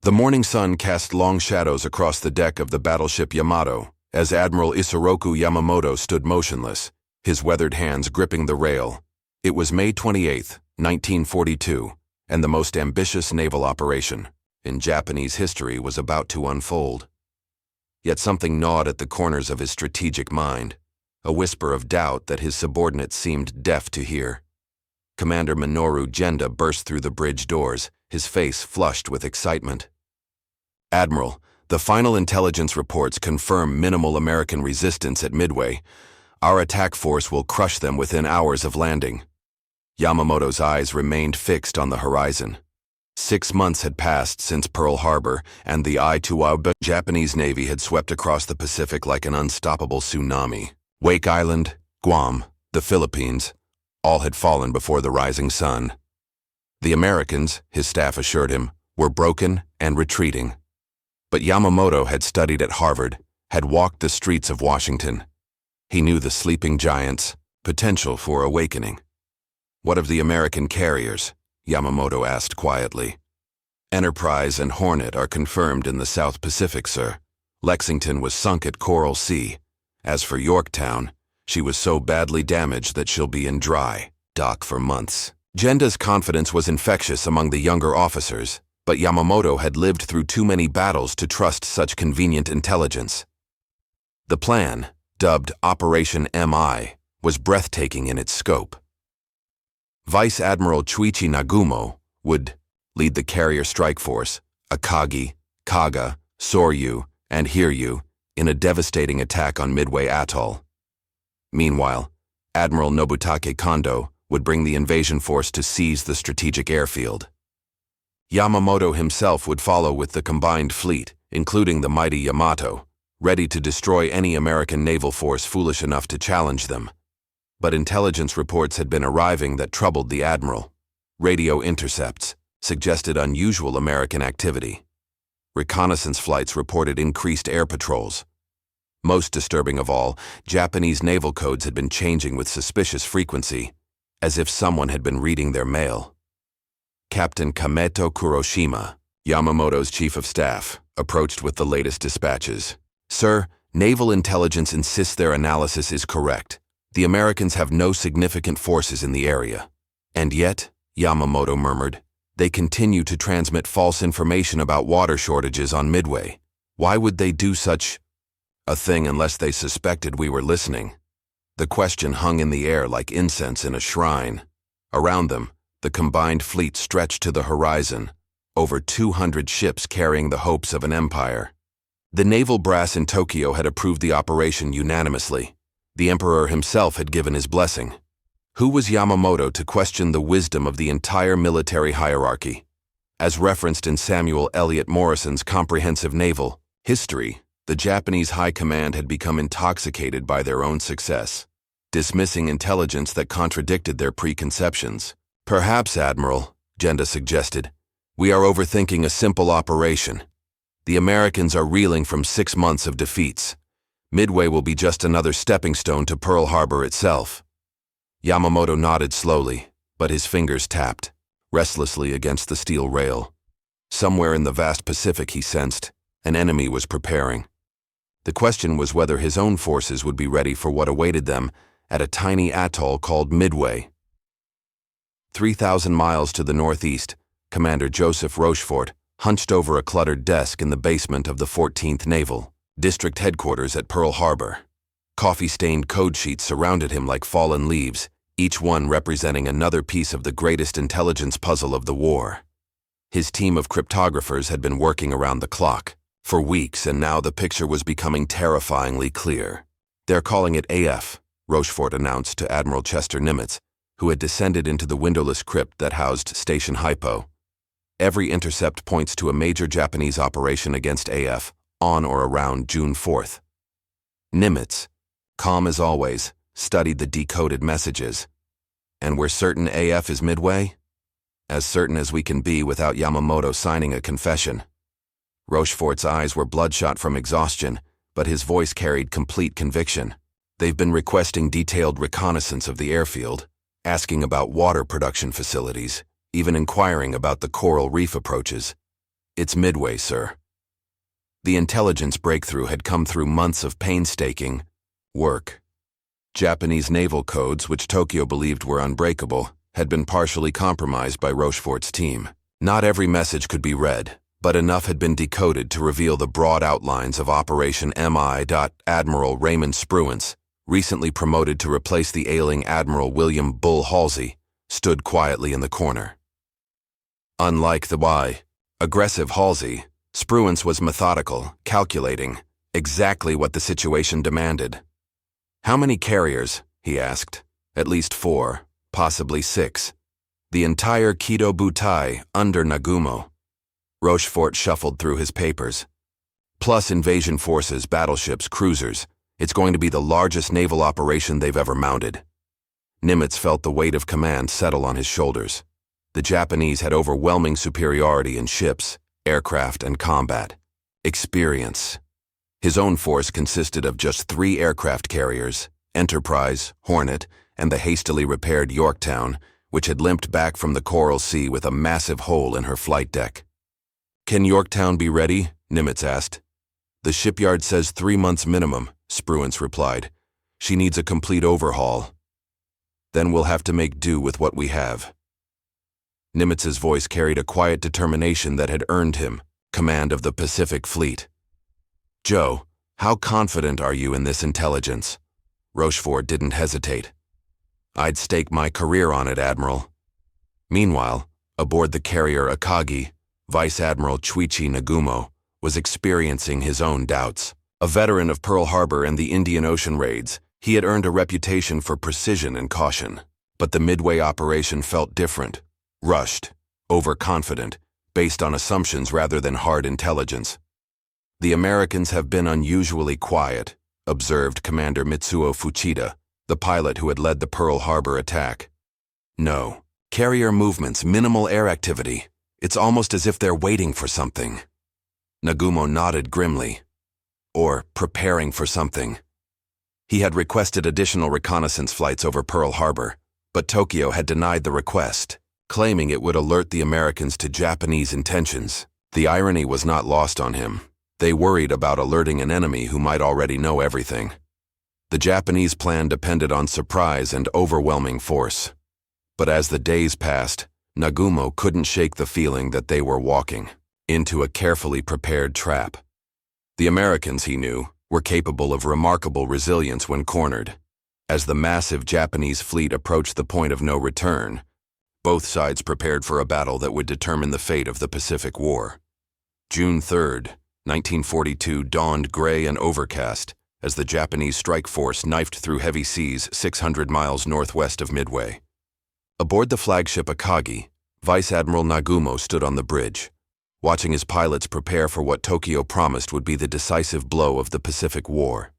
The morning sun cast long shadows across the deck of the battleship Yamato, as Admiral Isoroku Yamamoto stood motionless, his weathered hands gripping the rail. It was May 28, 1942, and the most ambitious naval operation in Japanese history was about to unfold. Yet something gnawed at the corners of his strategic mind, a whisper of doubt that his subordinates seemed deaf to hear. Commander Minoru Genda burst through the bridge doors, his face flushed with excitement. "Admiral, the final intelligence reports confirm minimal American resistance at Midway. Our attack force will crush them within hours of landing." Yamamoto's eyes remained fixed on the horizon. 6 months had passed since Pearl Harbor, and the Itoiba Japanese Navy had swept across the Pacific like an unstoppable tsunami. Wake Island, Guam, the Philippines, all had fallen before the rising sun. The Americans, his staff assured him, were broken and retreating. But Yamamoto had studied at Harvard, had walked the streets of Washington. He knew the sleeping giants, potential for awakening. "What of the American carriers?" Yamamoto asked quietly. "Enterprise and Hornet are confirmed in the South Pacific, sir. Lexington was sunk at Coral Sea. As for Yorktown, she was so badly damaged that she'll be in dry dock for months." Genda's confidence was infectious among the younger officers, but Yamamoto had lived through too many battles to trust such convenient intelligence. The plan, dubbed Operation MI, was breathtaking in its scope. Vice Admiral Chuichi Nagumo would lead the carrier strike force, Akagi, Kaga, Soryu, and Hiryu, in a devastating attack on Midway Atoll. Meanwhile, Admiral Nobutake Kondo would bring the invasion force to seize the strategic airfield. Yamamoto himself would follow with the combined fleet, including the mighty Yamato, ready to destroy any American naval force foolish enough to challenge them. But intelligence reports had been arriving that troubled the admiral. Radio intercepts suggested unusual American activity. Reconnaissance flights reported increased air patrols. Most disturbing of all, Japanese naval codes had been changing with suspicious frequency, as if someone had been reading their mail. Captain Kameto Kuroshima, Yamamoto's chief of staff, approached with the latest dispatches. "Sir, naval intelligence insists their analysis is correct. The Americans have no significant forces in the area. And yet," Yamamoto murmured, "they continue to transmit false information about water shortages on Midway. Why would they do such a thing unless they suspected we were listening?" The question hung in the air like incense in a shrine. Around them, the combined fleet stretched to the horizon, over 200 ships carrying the hopes of an empire. The naval brass in Tokyo had approved the operation unanimously. The emperor himself had given his blessing. Who was Yamamoto to question the wisdom of the entire military hierarchy? As referenced in Samuel Eliot Morrison's comprehensive naval history, the Japanese high command had become intoxicated by their own success, dismissing intelligence that contradicted their preconceptions. "Perhaps, Admiral," Genda suggested, "we are overthinking a simple operation. The Americans are reeling from 6 months of defeats. Midway will be just another stepping stone to Pearl Harbor itself." Yamamoto nodded slowly, but his fingers tapped restlessly against the steel rail. Somewhere in the vast Pacific, he sensed, an enemy was preparing. The question was whether his own forces would be ready for what awaited them at a tiny atoll called Midway. 3,000 miles to the northeast, Commander Joseph Rochefort hunched over a cluttered desk in the basement of the 14th Naval District Headquarters at Pearl Harbor. Coffee-stained code sheets surrounded him like fallen leaves, each one representing another piece of the greatest intelligence puzzle of the war. His team of cryptographers had been working around the clock for weeks, and now the picture was becoming terrifyingly clear. "They're calling it AF," Rochefort announced to Admiral Chester Nimitz, who had descended into the windowless crypt that housed Station Hypo. "Every intercept points to a major Japanese operation against AF on or around June 4th. Nimitz, calm as always, studied the decoded messages. "And we're certain AF is Midway?" "As certain as we can be without Yamamoto signing a confession." Rochefort's eyes were bloodshot from exhaustion, but his voice carried complete conviction. "They've been requesting detailed reconnaissance of the airfield, asking about water production facilities, even inquiring about the coral reef approaches. It's Midway, sir. The intelligence breakthrough had come through months of painstaking work. Japanese naval codes, which Tokyo believed were unbreakable, had been partially compromised by Rochefort's team. Not every message could be read, but enough had been decoded to reveal the broad outlines of Operation MI. Admiral Raymond Spruance, recently promoted to replace the ailing Admiral William Bull Halsey, stood quietly in the corner. Unlike the aggressive Halsey, Spruance was methodical, calculating exactly what the situation demanded. "How many carriers?" he asked. "At least 4, possibly 6. The entire Kido Butai under Nagumo." Rochefort shuffled through his papers. "Plus invasion forces, battleships, cruisers. It's going to be the largest naval operation they've ever mounted." Nimitz felt the weight of command settle on his shoulders. The Japanese had overwhelming superiority in ships, aircraft, and combat. Experience. His own force consisted of just 3 aircraft carriers, Enterprise, Hornet, and the hastily repaired Yorktown, which had limped back from the Coral Sea with a massive hole in her flight deck. "Can Yorktown be ready?" Nimitz asked. "The shipyard says 3 months minimum," Spruance replied. "She needs a complete overhaul. Then we'll have to make do with what we have." Nimitz's voice carried a quiet determination that had earned him command of the Pacific Fleet. "Joe, how confident are you in this intelligence?" Rochefort didn't hesitate. "I'd stake my career on it, Admiral." Meanwhile, aboard the carrier Akagi, Vice Admiral Chuichi Nagumo was experiencing his own doubts. A veteran of Pearl Harbor and the Indian Ocean raids, he had earned a reputation for precision and caution. But the Midway operation felt different. Rushed, overconfident, based on assumptions rather than hard intelligence. "The Americans have been unusually quiet," observed Commander Mitsuo Fuchida, the pilot who had led the Pearl Harbor attack. "No. Carrier movements, minimal air activity. It's almost as if they're waiting for something." Nagumo nodded grimly. Or preparing for something. He had requested additional reconnaissance flights over Pearl Harbor, but Tokyo had denied the request, claiming it would alert the Americans to Japanese intentions. The irony was not lost on him. They worried about alerting an enemy who might already know everything. The Japanese plan depended on surprise and overwhelming force. But as the days passed, Nagumo couldn't shake the feeling that they were walking into a carefully prepared trap. The Americans, he knew, were capable of remarkable resilience when cornered. As the massive Japanese fleet approached the point of no return, both sides prepared for a battle that would determine the fate of the Pacific War. June 3rd, 1942 dawned gray and overcast as the Japanese strike force knifed through heavy seas 600 miles northwest of Midway. Aboard the flagship Akagi, Vice Admiral Nagumo stood on the bridge, watching his pilots prepare for what Tokyo promised would be the decisive blow of the Pacific War.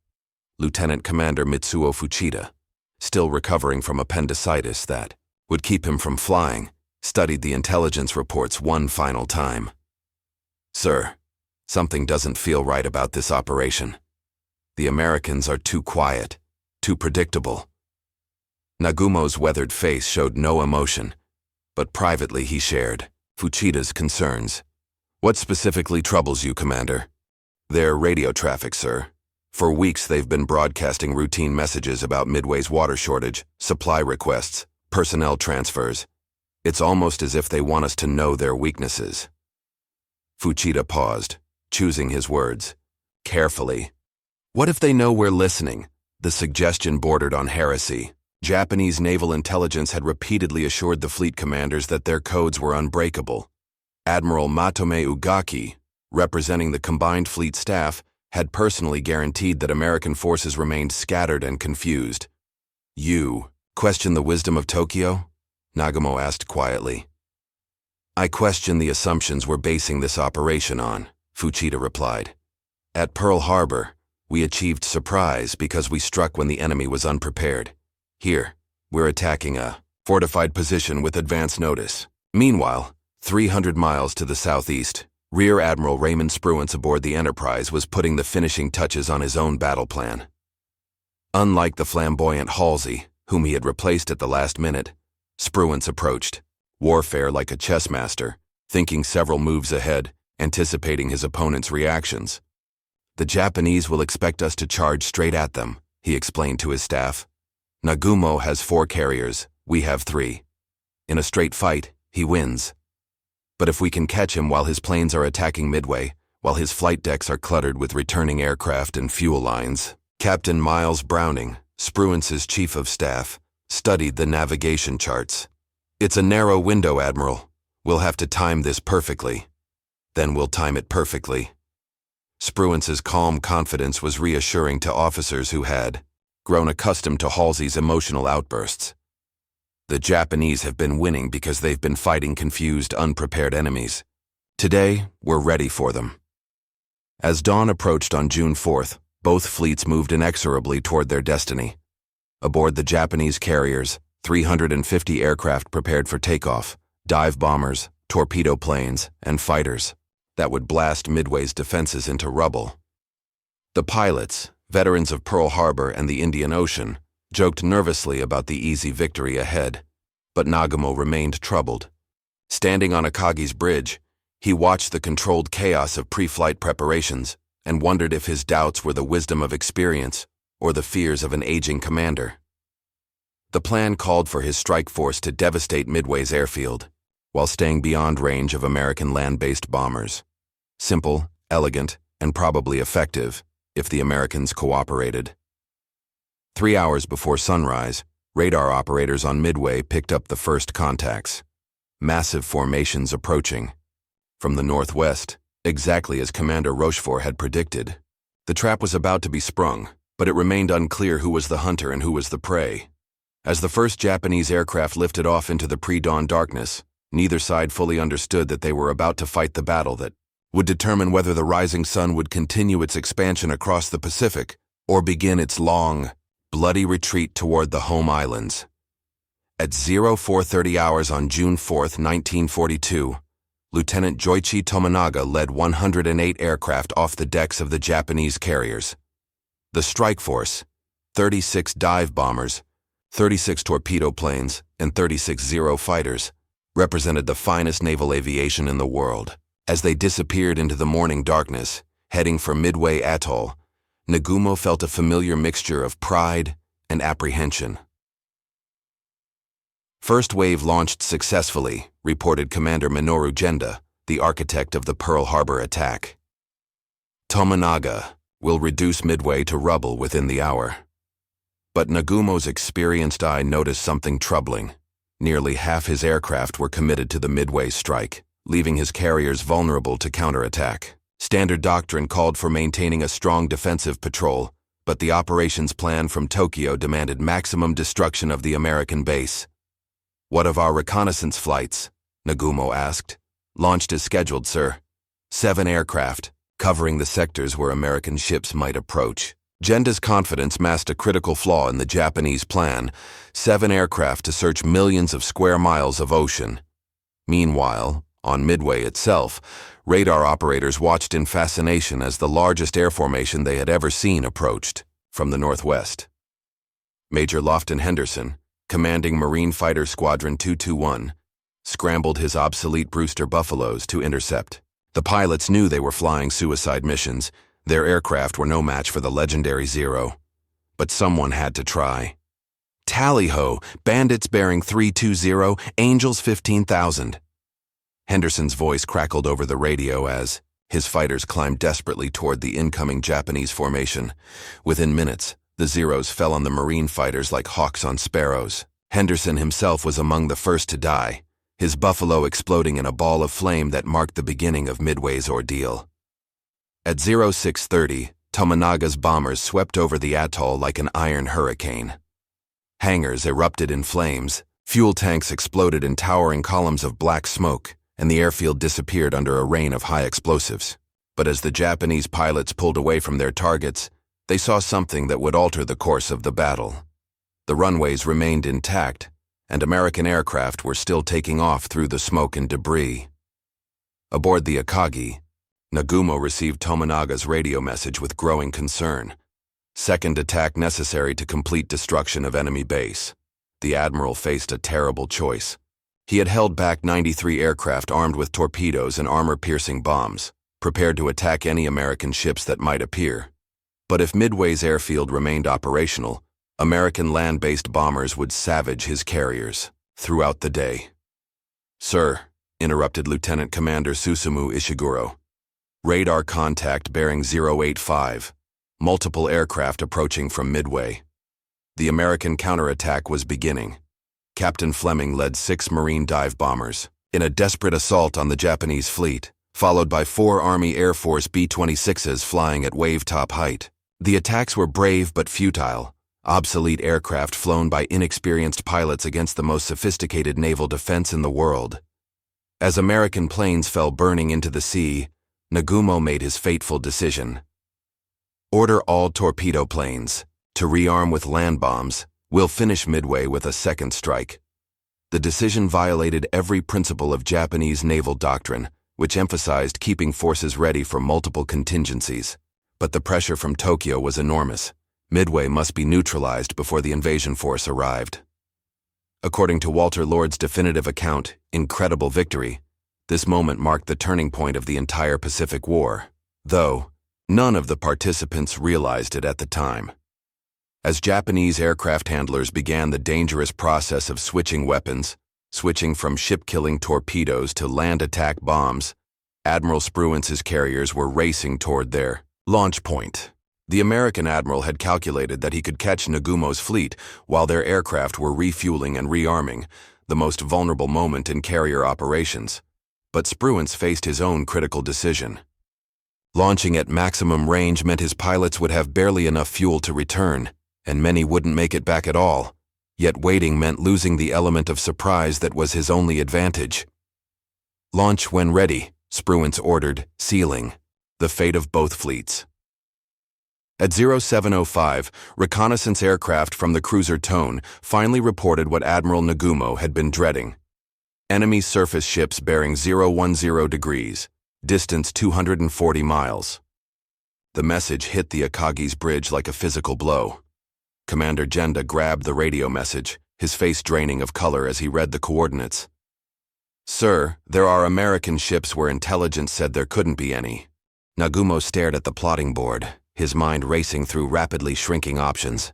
Lieutenant Commander Mitsuo Fuchida, still recovering from appendicitis that would keep him from flying, studied the intelligence reports one final time. "Sir, something doesn't feel right about this operation. The Americans are too quiet, too predictable." Nagumo's weathered face showed no emotion, but privately he shared Fuchida's concerns. "What specifically troubles you, Commander?" "Their radio traffic, sir. For weeks they've been broadcasting routine messages about Midway's water shortage, supply requests, personnel transfers. It's almost as if they want us to know their weaknesses." Fuchida paused, choosing his words carefully. What if they know we're listening? The suggestion bordered on heresy. Japanese naval intelligence had repeatedly assured the fleet commanders that their codes were unbreakable. Admiral Matome Ugaki, representing the combined fleet staff, had personally guaranteed that American forces remained scattered and confused. "You question the wisdom of Tokyo?" Nagumo asked quietly. "I question the assumptions we're basing this operation on," Fuchida replied. "At Pearl Harbor, we achieved surprise because we struck when the enemy was unprepared. Here, we're attacking a fortified position with advance notice. Meanwhile, 300 miles to the southeast, Rear Admiral Raymond Spruance aboard the Enterprise was putting the finishing touches on his own battle plan. Unlike the flamboyant Halsey, whom he had replaced at the last minute, Spruance approached warfare like a chess master, thinking several moves ahead, anticipating his opponent's reactions. "The Japanese will expect us to charge straight at them," he explained to his staff. "Nagumo has 4 carriers, we have 3. In a straight fight, he wins. But if we can catch him while his planes are attacking Midway, while his flight decks are cluttered with returning aircraft and fuel lines." Captain Miles Browning, Spruance's chief of staff, studied the navigation charts. "It's a narrow window, Admiral. We'll have to time this perfectly. Then we'll time it perfectly." Spruance's calm confidence was reassuring to officers who had grown accustomed to Halsey's emotional outbursts. The Japanese have been winning because they've been fighting confused, unprepared enemies. Today, we're ready for them. As dawn approached on June 4th, both fleets moved inexorably toward their destiny. Aboard the Japanese carriers, 350 aircraft prepared for takeoff, dive bombers, torpedo planes, and fighters that would blast Midway's defenses into rubble. The pilots, veterans of Pearl Harbor and the Indian Ocean, joked nervously about the easy victory ahead, but Nagumo remained troubled. Standing on Akagi's bridge, he watched the controlled chaos of pre-flight preparations and wondered if his doubts were the wisdom of experience or the fears of an aging commander. The plan called for his strike force to devastate Midway's airfield, while staying beyond range of American land-based bombers. Simple, elegant, and probably effective, if the Americans cooperated. 3 hours before sunrise, radar operators on Midway picked up the first contacts. Massive formations approaching. From the northwest, exactly as Commander Rochefort had predicted. The trap was about to be sprung, but it remained unclear who was the hunter and who was the prey. As the first Japanese aircraft lifted off into the pre-dawn darkness, neither side fully understood that they were about to fight the battle that would determine whether the rising sun would continue its expansion across the Pacific or begin its long, bloody retreat toward the home islands. At 0430 hours on June 4, 1942, Lieutenant Joichi Tominaga led 108 aircraft off the decks of the Japanese carriers. The strike force, 36 dive bombers, 36 torpedo planes, and 36 Zero fighters, represented the finest naval aviation in the world. As they disappeared into the morning darkness, heading for Midway Atoll, Nagumo felt a familiar mixture of pride and apprehension. "First wave launched successfully," reported Commander Minoru Genda, the architect of the Pearl Harbor attack. "Tominaga will reduce Midway to rubble within the hour." But Nagumo's experienced eye noticed something troubling. Nearly half his aircraft were committed to the Midway strike, leaving his carriers vulnerable to counterattack. Standard doctrine called for maintaining a strong defensive patrol, but the operations plan from Tokyo demanded maximum destruction of the American base. "What of our reconnaissance flights?" Nagumo asked. "Launched as scheduled, sir. 7 aircraft, covering the sectors where American ships might approach." Genda's confidence masked a critical flaw in the Japanese plan: 7 aircraft to search millions of square miles of ocean. Meanwhile, on Midway itself, radar operators watched in fascination as the largest air formation they had ever seen approached from the northwest. Major Lofton Henderson, commanding Marine Fighter Squadron 221, scrambled his obsolete Brewster Buffaloes to intercept. The pilots knew they were flying suicide missions. Their aircraft were no match for the legendary Zero. But someone had to try. "Tally-ho! Bandits bearing 320, Angels 15,000. Henderson's voice crackled over the radio as his fighters climbed desperately toward the incoming Japanese formation. Within minutes, the Zeros fell on the Marine fighters like hawks on sparrows. Henderson himself was among the first to die, his Buffalo exploding in a ball of flame that marked the beginning of Midway's ordeal. At 0630, Tominaga's bombers swept over the atoll like an iron hurricane. Hangars erupted in flames, fuel tanks exploded in towering columns of black smoke, and the airfield disappeared under a rain of high explosives. But as the Japanese pilots pulled away from their targets, they saw something that would alter the course of the battle. The runways remained intact, and American aircraft were still taking off through the smoke and debris. Aboard the Akagi, Nagumo received Tominaga's radio message with growing concern. Second attack necessary to complete destruction of enemy base. The admiral faced a terrible choice: He had held back 93 aircraft armed with torpedoes and armor-piercing bombs, prepared to attack any American ships that might appear. But if Midway's airfield remained operational, American land-based bombers would savage his carriers throughout the day. "Sir," interrupted Lieutenant Commander Susumu Ishiguro. "Radar contact bearing 085. Multiple aircraft approaching from Midway." The American counterattack was beginning. Captain Fleming led 6 Marine dive bombers in a desperate assault on the Japanese fleet, followed by 4 Army Air Force B-26s flying at wave-top height. The attacks were brave but futile, obsolete aircraft flown by inexperienced pilots against the most sophisticated naval defense in the world. As American planes fell burning into the sea, Nagumo made his fateful decision. "Order all torpedo planes to rearm with land bombs. We'll finish Midway with a second strike." The decision violated every principle of Japanese naval doctrine, which emphasized keeping forces ready for multiple contingencies. But the pressure from Tokyo was enormous. Midway must be neutralized before the invasion force arrived. According to Walter Lord's definitive account, Incredible Victory, this moment marked the turning point of the entire Pacific War, though none of the participants realized it at the time. As Japanese aircraft handlers began the dangerous process of switching weapons, switching from ship-killing torpedoes to land-attack bombs, Admiral Spruance's carriers were racing toward their launch point. The American admiral had calculated that he could catch Nagumo's fleet while their aircraft were refueling and rearming, the most vulnerable moment in carrier operations. But Spruance faced his own critical decision. Launching at maximum range meant his pilots would have barely enough fuel to return, and many wouldn't make it back at all. Yet waiting meant losing the element of surprise that was his only advantage. "Launch when ready," Spruance ordered, sealing the fate of both fleets. At 0705, reconnaissance aircraft from the cruiser Tone finally reported what Admiral Nagumo had been dreading. Enemy surface ships bearing 010 degrees, distance 240 miles. The message hit the Akagi's bridge like a physical blow. Commander Genda grabbed the radio message, his face draining of color as he read the coordinates. "Sir, there are American ships where intelligence said there couldn't be any." Nagumo stared at the plotting board, his mind racing through rapidly shrinking options.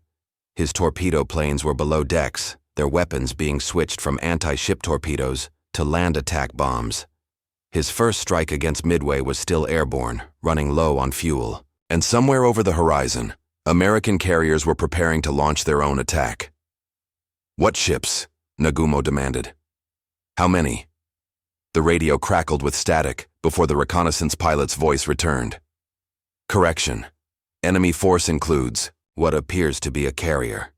His torpedo planes were below decks, their weapons being switched from anti-ship torpedoes to land attack bombs. His first strike against Midway was still airborne, running low on fuel. And somewhere over the horizon, American carriers were preparing to launch their own attack. "What ships?" Nagumo demanded. "How many?" The radio crackled with static before the reconnaissance pilot's voice returned. "Correction. Enemy force includes what appears to be a carrier."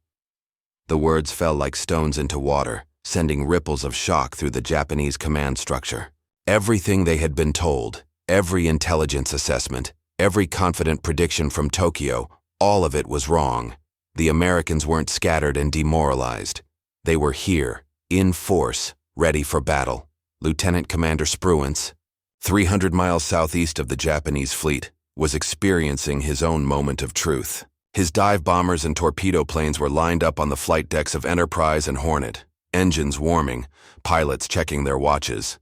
The words fell like stones into water, sending ripples of shock through the Japanese command structure. Everything they had been told, every intelligence assessment, every confident prediction from Tokyo, all of it was wrong. The Americans weren't scattered and demoralized. They were here, in force, ready for battle. Lieutenant Commander Spruance, 300 miles southeast of the Japanese fleet, was experiencing his own moment of truth. His dive bombers and torpedo planes were lined up on the flight decks of Enterprise and Hornet, engines warming, pilots checking their watches.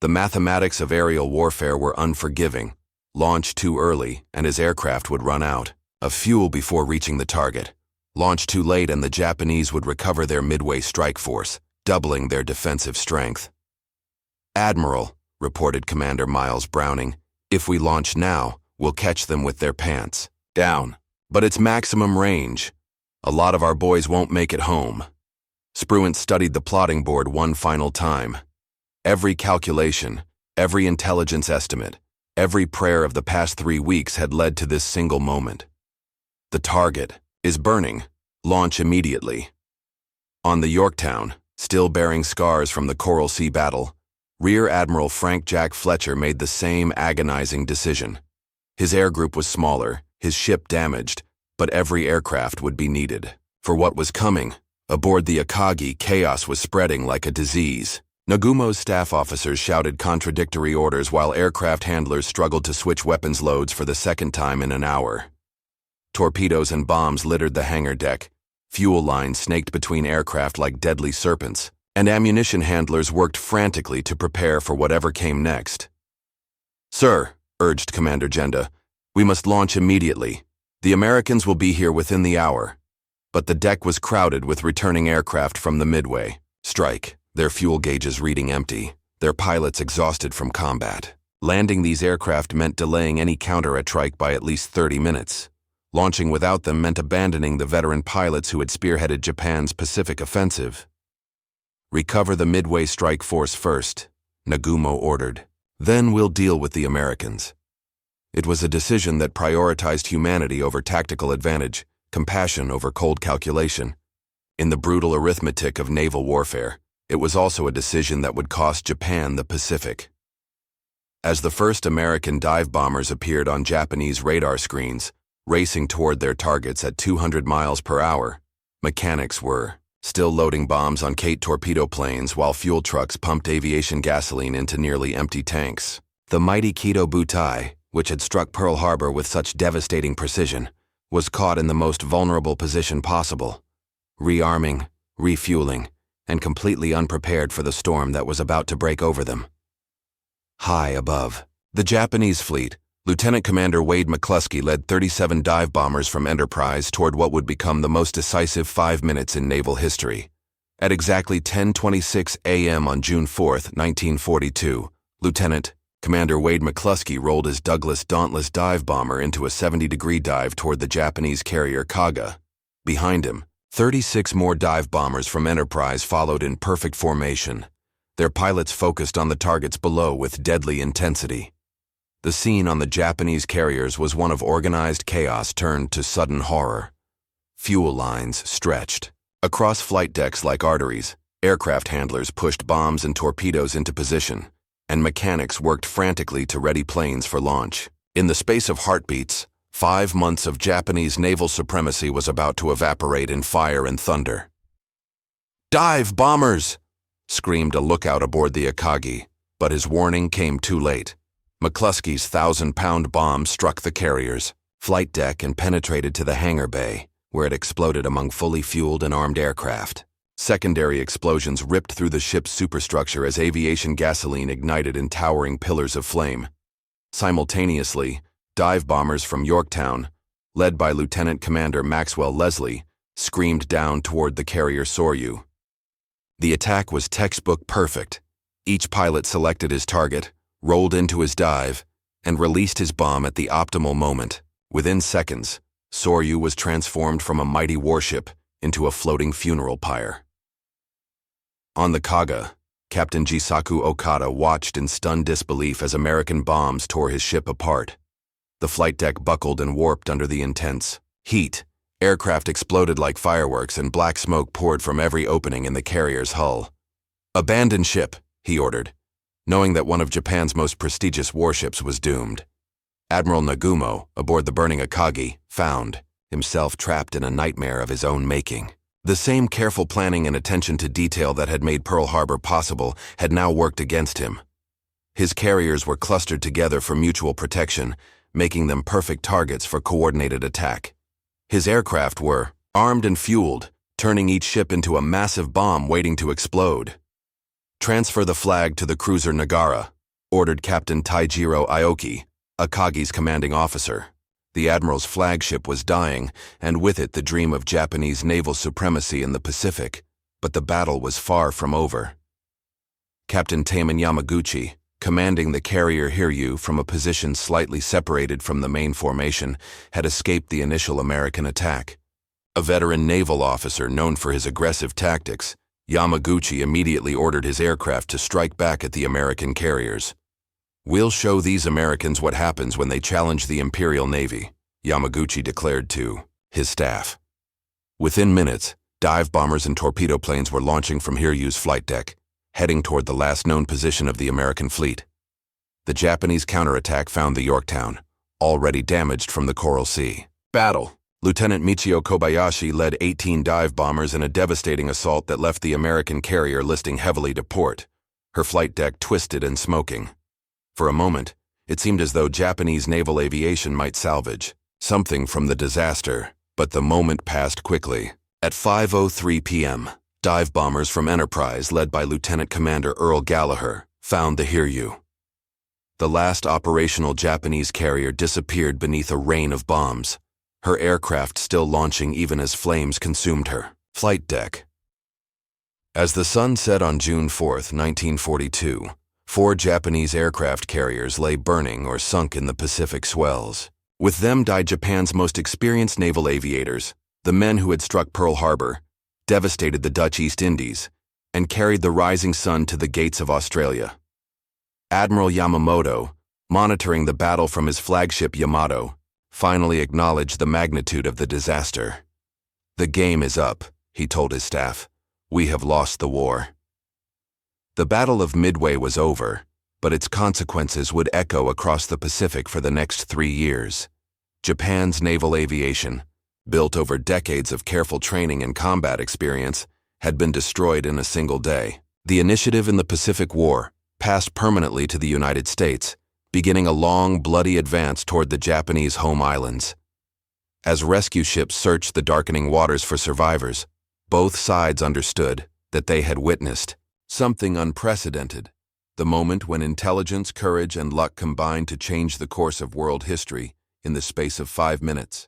The mathematics of aerial warfare were unforgiving. Launch too early, and his aircraft would run out of fuel before reaching the target. Launch too late, and the Japanese would recover their Midway strike force, doubling their defensive strength. "Admiral," reported Commander Miles Browning, "if we launch now, we'll catch them with their pants down. But it's maximum range. A lot of our boys won't make it home." Spruance studied the plotting board one final time. Every calculation, every intelligence estimate, every prayer of the past 3 weeks had led to this single moment. The target is burning. Launch immediately. On the Yorktown, still bearing scars from the Coral Sea battle, Rear Admiral Frank Jack Fletcher made the same agonizing decision. His air group was smaller, his ship damaged, but every aircraft would be needed. For what was coming, aboard the Akagi, chaos was spreading like a disease. Nagumo's staff officers shouted contradictory orders while aircraft handlers struggled to switch weapons loads for the second time in an hour. Torpedoes and bombs littered the hangar deck. Fuel lines snaked between aircraft like deadly serpents. and ammunition handlers worked frantically to prepare for whatever came next. "Sir," urged Commander Genda, "we must launch immediately. The Americans will be here within the hour." But the deck was crowded with returning aircraft from the Midway strike, their fuel gauges reading empty, their pilots exhausted from combat. Landing these aircraft meant delaying any counter-strike by at least 30 minutes. Launching without them meant abandoning the veteran pilots who had spearheaded Japan's Pacific offensive. "Recover the Midway strike force first," Nagumo ordered. "Then we'll deal with the Americans." It was a decision that prioritized humanity over tactical advantage, compassion over cold calculation. In the brutal arithmetic of naval warfare, it was also a decision that would cost Japan the Pacific. As the first American dive bombers appeared on Japanese radar screens, racing toward their targets at 200 miles per hour, mechanics were still loading bombs on Kate torpedo planes while fuel trucks pumped aviation gasoline into nearly empty tanks. The mighty Kido Butai, which had struck Pearl Harbor with such devastating precision, was caught in the most vulnerable position possible, rearming, refueling, and completely unprepared for the storm that was about to break over them. High above the Japanese fleet, Lieutenant Commander Wade McCluskey led 37 dive bombers from Enterprise toward what would become the most decisive 5 minutes in naval history. At exactly 10:26 a.m. on June 4, 1942, Lieutenant Commander Wade McCluskey rolled his Douglas Dauntless dive bomber into a 70-degree dive toward the Japanese carrier Kaga. Behind him, 36 more dive bombers from Enterprise followed in perfect formation. Their pilots focused on the targets below with deadly intensity. The scene on the Japanese carriers was one of organized chaos turned to sudden horror. Fuel lines stretched across flight decks like arteries, aircraft handlers pushed bombs and torpedoes into position, and mechanics worked frantically to ready planes for launch. In the space of heartbeats, 5 months of Japanese naval supremacy was about to evaporate in fire and thunder. "Dive bombers!" screamed a lookout aboard the Akagi, but his warning came too late. McCluskey's 1,000-pound bomb struck the carrier's flight deck and penetrated to the hangar bay, where it exploded among fully fueled and armed aircraft. Secondary explosions ripped through the ship's superstructure as aviation gasoline ignited in towering pillars of flame. Simultaneously, dive bombers from Yorktown, led by Lieutenant Commander Maxwell Leslie, screamed down toward the carrier Soryu. The attack was textbook perfect. Each pilot selected his target, rolled into his dive, and released his bomb at the optimal moment. Within seconds, Soryu was transformed from a mighty warship into a floating funeral pyre. On the Kaga, Captain Jisaku Okada watched in stunned disbelief as American bombs tore his ship apart. The flight deck buckled and warped under the intense heat. Aircraft exploded like fireworks and black smoke poured from every opening in the carrier's hull. "Abandon ship," he ordered, knowing that one of Japan's most prestigious warships was doomed. Admiral Nagumo, aboard the burning Akagi, found himself trapped in a nightmare of his own making. The same careful planning and attention to detail that had made Pearl Harbor possible had now worked against him. His carriers were clustered together for mutual protection, making them perfect targets for coordinated attack. His aircraft were armed and fueled, turning each ship into a massive bomb waiting to explode. "Transfer the flag to the cruiser Nagara," ordered Captain Taijiro Aoki, Akagi's commanding officer. The admiral's flagship was dying, and with it the dream of Japanese naval supremacy in the Pacific, but the battle was far from over. Captain Taman Yamaguchi, commanding the carrier Hiryu from a position slightly separated from the main formation, had escaped the initial American attack. A veteran naval officer known for his aggressive tactics, Yamaguchi immediately ordered his aircraft to strike back at the American carriers. "We'll show these Americans what happens when they challenge the Imperial Navy," Yamaguchi declared to his staff. Within minutes, dive bombers and torpedo planes were launching from Hiryu's flight deck, heading toward the last known position of the American fleet. The Japanese counterattack found the Yorktown, already damaged from the Coral Sea. Battle. Lieutenant Michio Kobayashi led 18 dive bombers in a devastating assault that left the American carrier listing heavily to port, her flight deck twisted and smoking. For a moment, it seemed as though Japanese naval aviation might salvage something from the disaster, but the moment passed quickly. At 5:03 p.m., Dive bombers from Enterprise, led by Lieutenant Commander Earl Gallagher, found the Hiryu. The last operational Japanese carrier disappeared beneath a rain of bombs, her aircraft still launching even as flames consumed her flight deck. As the sun set on June 4, 1942, 4 Japanese aircraft carriers lay burning or sunk in the Pacific swells. With them died Japan's most experienced naval aviators, the men who had struck Pearl Harbor, devastated the Dutch East Indies, and carried the rising sun to the gates of Australia. Admiral Yamamoto, monitoring the battle from his flagship Yamato, finally acknowledged the magnitude of the disaster. "The game is up," he told his staff. "We have lost the war." The Battle of Midway was over, but its consequences would echo across the Pacific for the next 3 years. Japan's naval aviation, built over decades of careful training and combat experience, had been destroyed in a single day. The initiative in the Pacific War passed permanently to the United States, beginning a long, bloody advance toward the Japanese home islands. As rescue ships searched the darkening waters for survivors, both sides understood that they had witnessed something unprecedented, the moment when intelligence, courage, and luck combined to change the course of world history in the space of 5 minutes.